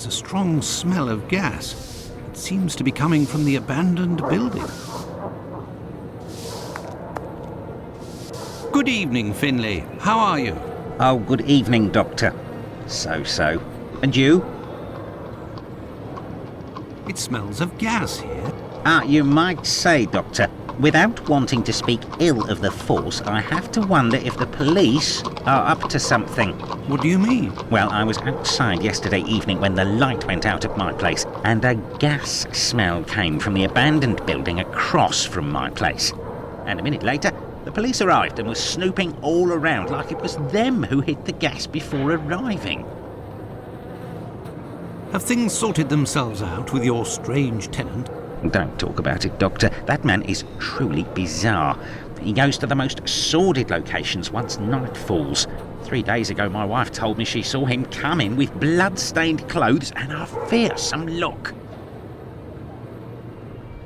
a strong smell of gas. It seems to be coming from the abandoned building. Good evening, Finley. How are you? Oh, good evening, Doctor. So. And you? It smells of gas here. You might say, Doctor, without wanting to speak ill of the force, I have to wonder if the police are up to something. What do you mean? Well, I was outside yesterday evening when the light went out at my place, and a gas smell came from the abandoned building across from my place. And a minute later, the police arrived and were snooping all around like it was them who hid the gas before arriving. Have things sorted themselves out with your strange tenant? Don't talk about it, Doctor. That man is truly bizarre. He goes to the most sordid locations once night falls. 3 days ago, my wife told me she saw him come in with blood-stained clothes and a fearsome look.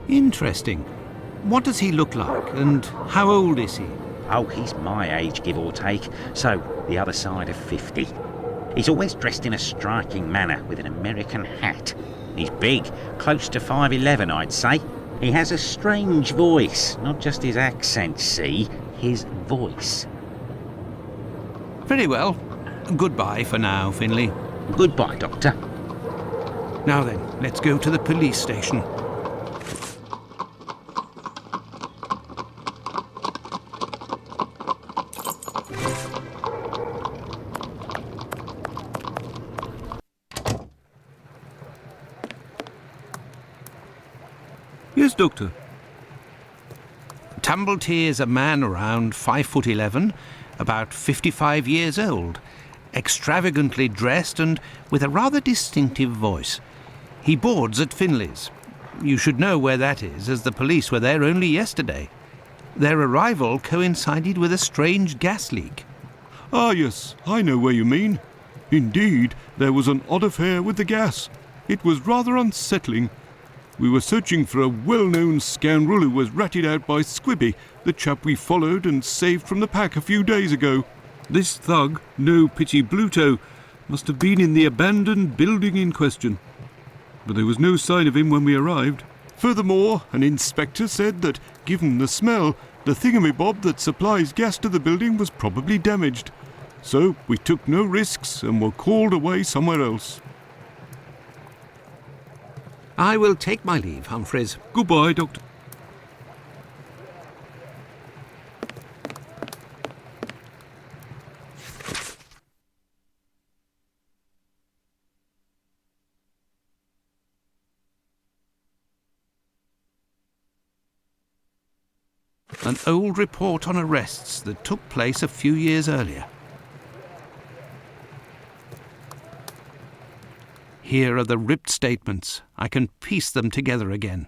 Interesting. What does he look like, and how old is he? Oh, he's my age, give or take, so the other side of 50. He's always dressed in a striking manner, with an American hat. He's big, close to 5'11", I'd say. He has a strange voice, not just his accent, see, his voice. Very well. Goodbye for now, Finley. Goodbye, Doctor. Now then, let's go to the police station. Yes, Doctor. Tumblety is a man around 5'11", about 55 years old, extravagantly dressed and with a rather distinctive voice. He boards at Finley's. You should know where that is, as the police were there only yesterday. Their arrival coincided with a strange gas leak. Ah, yes, I know where you mean. Indeed, there was an odd affair with the gas. It was rather unsettling. We were searching for a well-known scoundrel who was ratted out by Squibby, the chap we followed and saved from the pack a few days ago. This thug, no pity Bluto, must have been in the abandoned building in question. But there was no sign of him when we arrived. Furthermore, an inspector said that, given the smell, the thingamabob that supplies gas to the building was probably damaged. So we took no risks and were called away somewhere else. I will take my leave, Humphreys. Goodbye, Doctor. An old report on arrests that took place a few years earlier. Here are the ripped statements. I can piece them together again.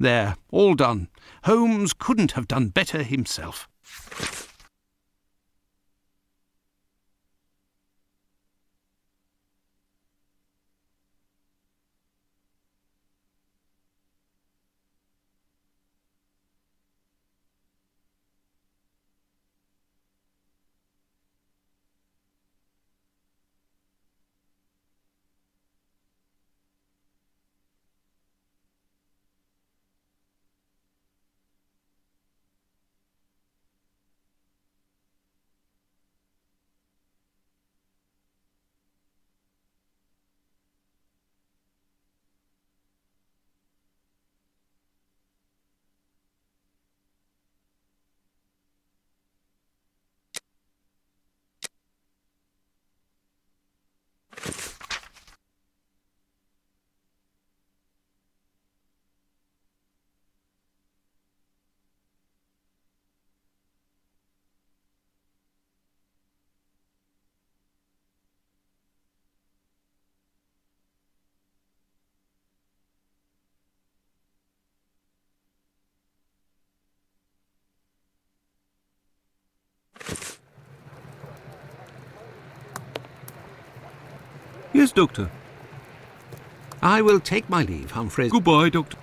There, all done. Holmes couldn't have done better himself. Yes, Doctor. I will take my leave, Humphreys. Goodbye, Doctor.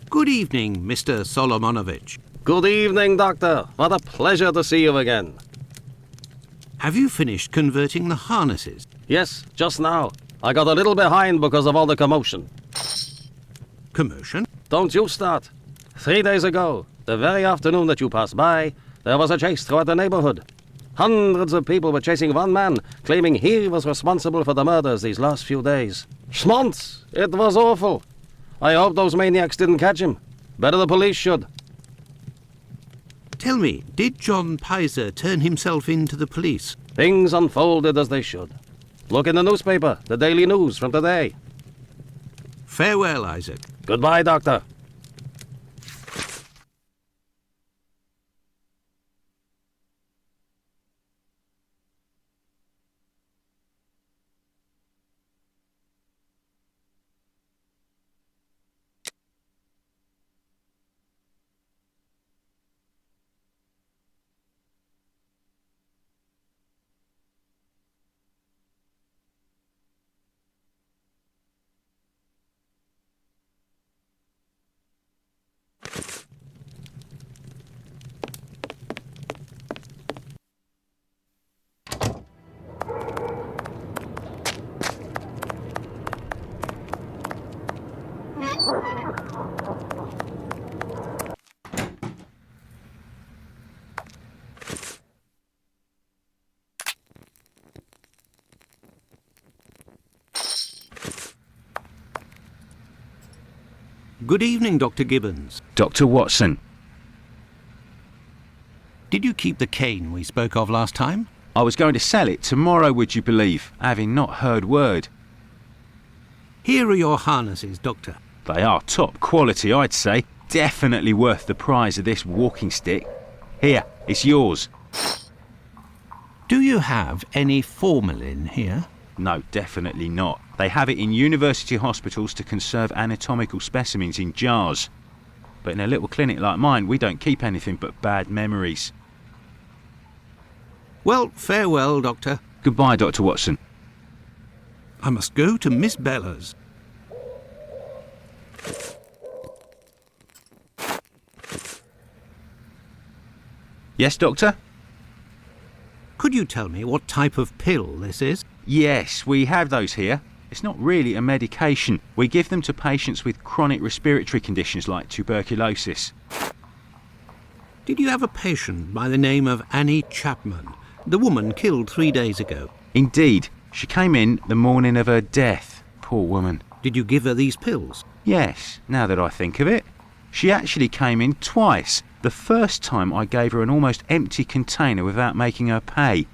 Good evening, Mr. Solomonovitch. Good evening, Doctor. What a pleasure to see you again. Have you finished converting the harnesses? Yes, just now. I got a little behind because of all the commotion. Commotion? Don't you start. 3 days ago, the very afternoon that you passed by, there was a chase throughout the neighborhood. Hundreds of people were chasing one man, claiming he was responsible for the murders these last few days. Schmonz! It was awful. I hope those maniacs didn't catch him. Better the police should. Tell me, did John Pizer turn himself in to the police? Things unfolded as they should. Look in the newspaper, the Daily News from today. Farewell, Isaac. Goodbye, Doctor. Good evening, Dr. Gibbons. Dr. Watson. Did you keep the cane we spoke of last time? I was going to sell it tomorrow, would you believe, having not heard word. Here are your harnesses, Doctor. They are top quality, I'd say. Definitely worth the price of this walking stick. Here, it's yours. Do you have any formalin here? No, definitely not. They have it in university hospitals to conserve anatomical specimens in jars. But in a little clinic like mine, we don't keep anything but bad memories. Well, farewell, Doctor. Goodbye, Dr. Watson. I must go to Miss Bella's. Yes, Doctor? Could you tell me what type of pill this is? Yes, we have those here. It's not really a medication. We give them to patients with chronic respiratory conditions like tuberculosis. Did you have a patient by the name of Annie Chapman, the woman killed 3 days ago? Indeed. She came in the morning of her death. Poor woman. Did you give her these pills? Yes, now that I think of it. She actually came in twice. The first time I gave her an almost empty container without making her pay.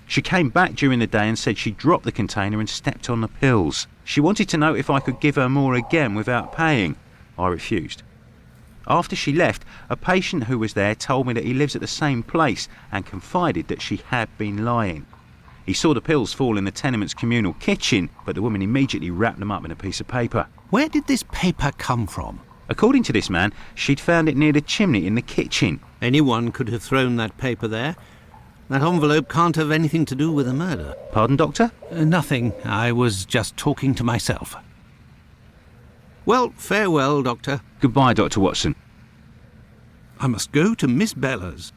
She came back during the day and said she dropped the container and stepped on the pills. She wanted to know if I could give her more again without paying. I refused. After she left, a patient who was there told me that he lives at the same place and confided that she had been lying. He saw the pills fall in the tenement's communal kitchen, but the woman immediately wrapped them up in a piece of paper. Where did this paper come from? According to this man, she'd found it near the chimney in the kitchen. Anyone could have thrown that paper there. That envelope can't have anything to do with a murder. Pardon, Doctor? Nothing. I was just talking to myself. Well, farewell, Doctor. Goodbye, Dr. Watson. I must go to Miss Bella's.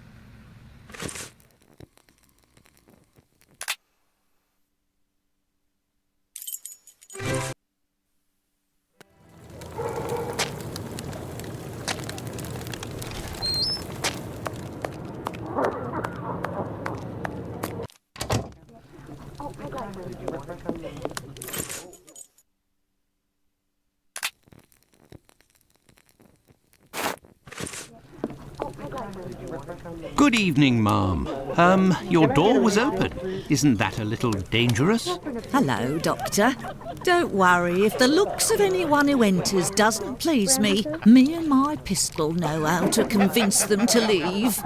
Good evening, ma'am. Your door was open. Isn't that a little dangerous? Hello, Doctor. Don't worry if the looks of anyone who enters doesn't please me. Me and my pistol know how to convince them to leave.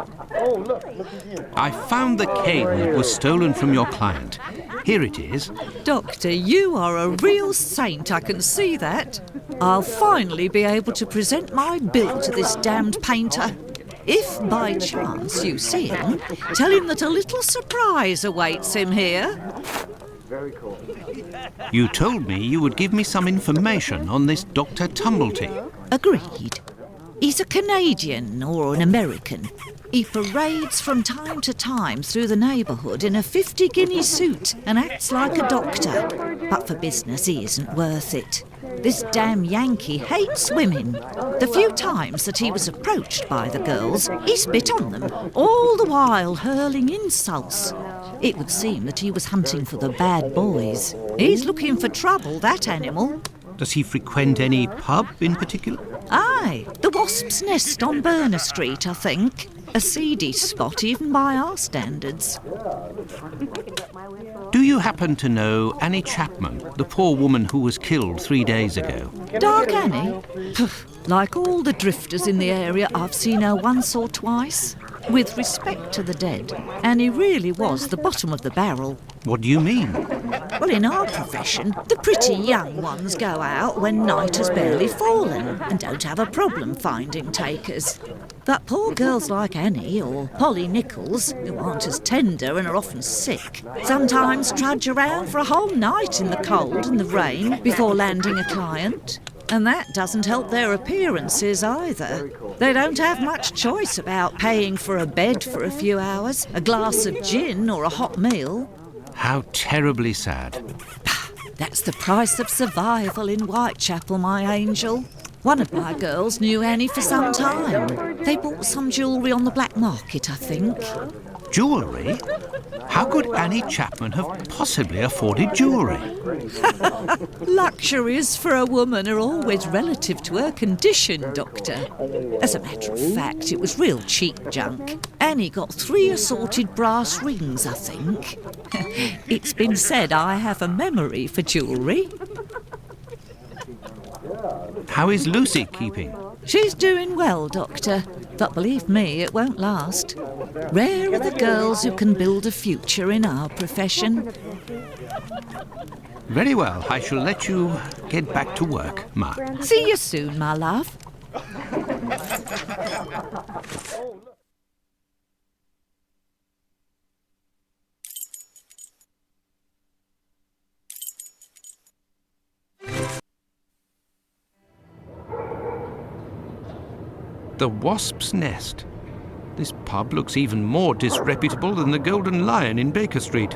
I found the cane that was stolen from your client. Here it is. Doctor, you are a real saint, I can see that. I'll finally be able to present my bill to this damned painter. If by chance you see him, tell him that a little surprise awaits him here. You told me you would give me some information on this Dr. Tumblety. Agreed. He's a Canadian or an American. He parades from time to time through the neighbourhood in a 50-guinea suit and acts like a doctor. But for business, he isn't worth it. This damn Yankee hates women. The few times that he was approached by the girls, he spit on them, all the while hurling insults. It would seem that he was hunting for the bad boys. He's looking for trouble, that animal. Does he frequent any pub in particular? Aye, the Wasp's Nest on Burner Street, I think. A seedy spot even by our standards. Do you happen to know Annie Chapman, the poor woman who was killed 3 days ago? Dark Annie? Like all the drifters in the area, I've seen her once or twice. With respect to the dead, Annie really was the bottom of the barrel. What do you mean? Well, in our profession, the pretty young ones go out when night has barely fallen and don't have a problem finding takers. But poor girls like Annie or Polly Nichols, who aren't as tender and are often sick, sometimes trudge around for a whole night in the cold and the rain before landing a client. And that doesn't help their appearances either. They don't have much choice about paying for a bed for a few hours, a glass of gin or a hot meal. How terribly sad. That's the price of survival in Whitechapel, my angel. One of my girls knew Annie for some time. They bought some jewellery on the black market, I think. Jewellery? How could Annie Chapman have possibly afforded jewellery? Luxuries for a woman are always relative to her condition, Doctor. As a matter of fact, it was real cheap junk. Annie got 3 assorted brass rings, I think. It's been said I have a memory for jewellery. How is Lucy keeping? She's doing well, Doctor, but believe me, it won't last. Rare are the girls who can build a future in our profession. Very well, I shall let you get back to work, Ma. See you soon, my love. The Wasp's Nest. This pub looks even more disreputable than the Golden Lion in Baker Street.